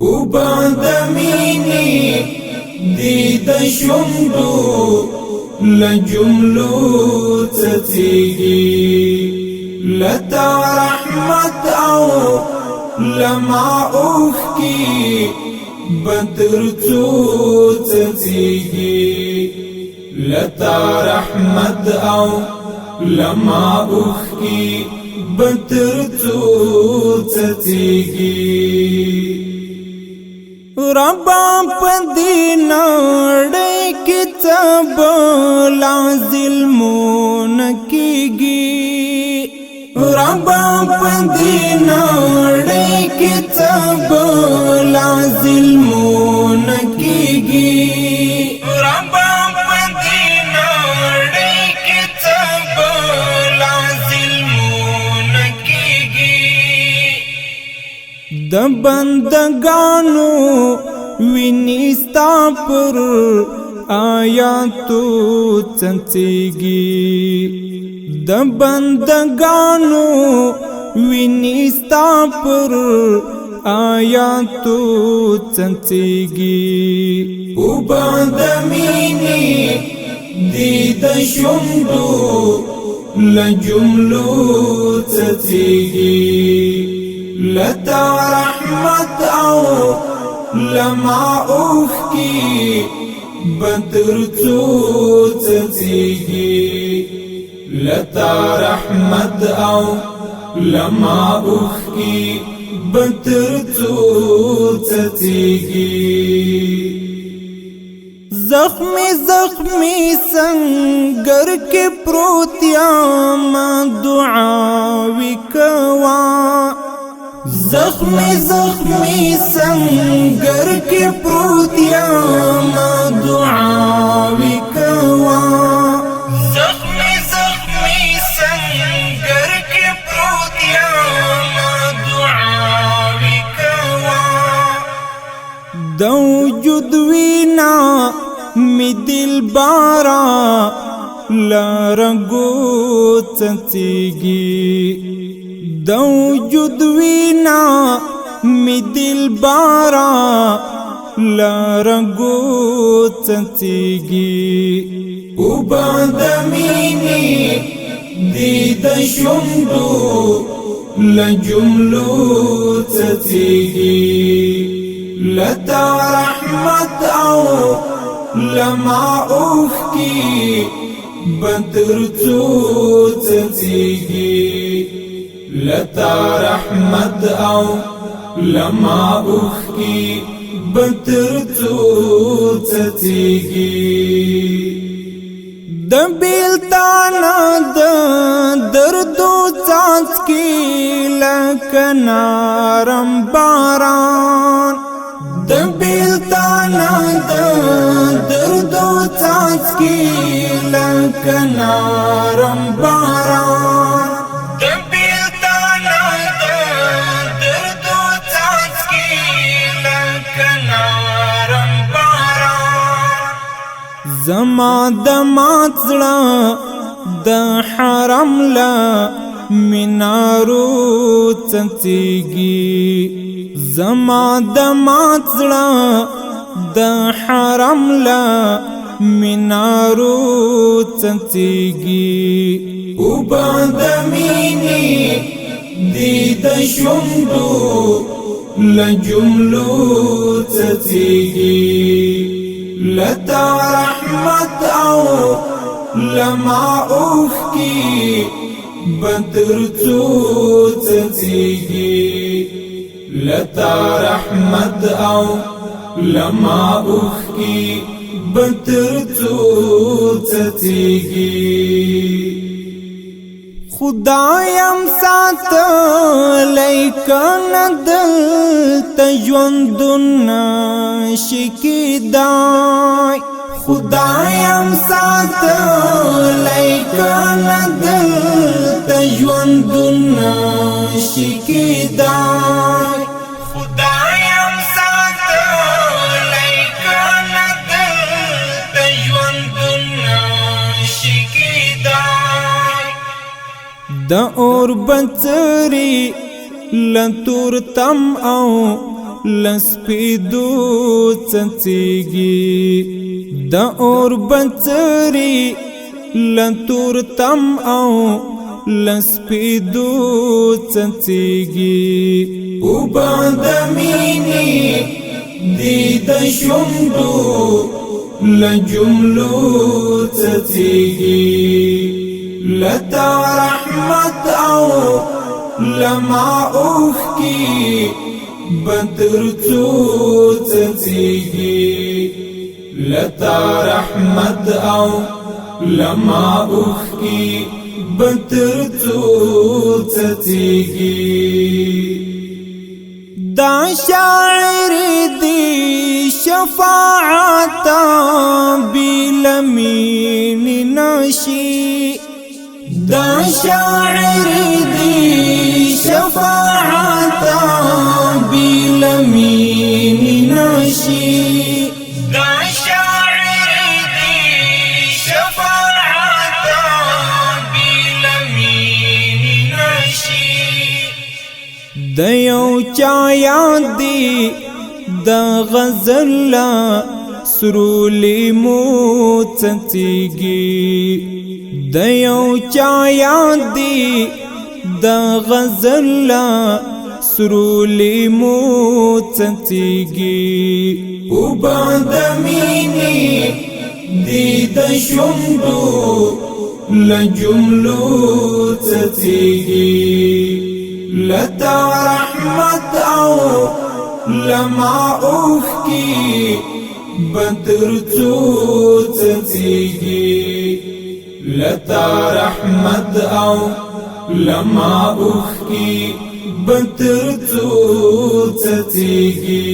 وبعد ميني دي دشمدو لجملو تتيجي لتا رحمت او لما اوخكي بدرتو تتيجي لتا رحمت او لما اوخكي بدرتو تتيجي ربا پدیناڑے کتاب لازلمون کیگی ربا پدیناڑے کتاب لازلمون کیگی ربا پدیناڑے کتاب لازلمون کیگی د بندگانو وینستا پر آیاتو چنچیگی د بندگانو وینستا پر آیاتو چنچیگی وبعد مینی دی دشمدو لجملو چنچیگی لتا رحمت او لما اوخكي بدرتو تتيجي لتا رحمت او لما اوخكي بدرتو تتيجي زخمی زخمی سنگر کے پروتیا ما دعاوی کوا زخمی زخمی سنگر کے پروتیا ما دعاوی کوا زخمی زخمی سنگر کے پروتیا ما دعاوی کوا دو جدوینا می دل بارا لارنگو چنچیگی دو جدوینا می دل بارا لارنگو چنچیگی وبعد مینی دی دشمدو لجملو چنچیگی لتا رحمت او لما اوخكي بدرتو تتيجي لتا رحمت او لما اوخكي بدرتو تتيجي دبیلتانا دردو چانچکی لکنارم باران دبیلتانا دردو چانچکی لکنارم باران دبیلتانا دردو چانچکی لکنارم باران زما دمات زړه د حرم لا منارو چنچیگی زما دمات زړه د حرم لا منارو چنچیگی وبعد مینی دی دشمدو لجملو چنچیگی لتا رحمت او لما اوخكي بدرتو تتيجي لتا رحمت او لما اوخكي بدرتو تتيجي خدایم ساتلی کندل تجوندنا شکیدای خدایم ساتلی کندل تجوندنا شکیدای خدایم ساتلی کندل تجوندنا شکیدای د اور بچری لتور تم او لسپیدو څڅیږي د اور بڅري لتور تم او لسپیدو څڅیږي او باد مینی دی د شوندو لجملو څڅیږي لتا رحمت او لما اوخ کی بدر څڅیږي لتا رحمت او لما اوخ کی بدر څڅیږي دا شاعر دی شفاعت بلمین نشی دا شاعر دی شفاعت بلمین نشی دا شاعر دی شفاعت بلمین نشی د یو چا یاد دی د غزل سرولی مو څڅیږي د یو چا یاد دی د غزل سرولی مو څڅیږي او باد مینی دی د شوندو لجملو څڅیږي لتا رحمت او لما اوخ کی بدر څڅیږي لتا رحمت او لما اوخ کی بدر څڅیږي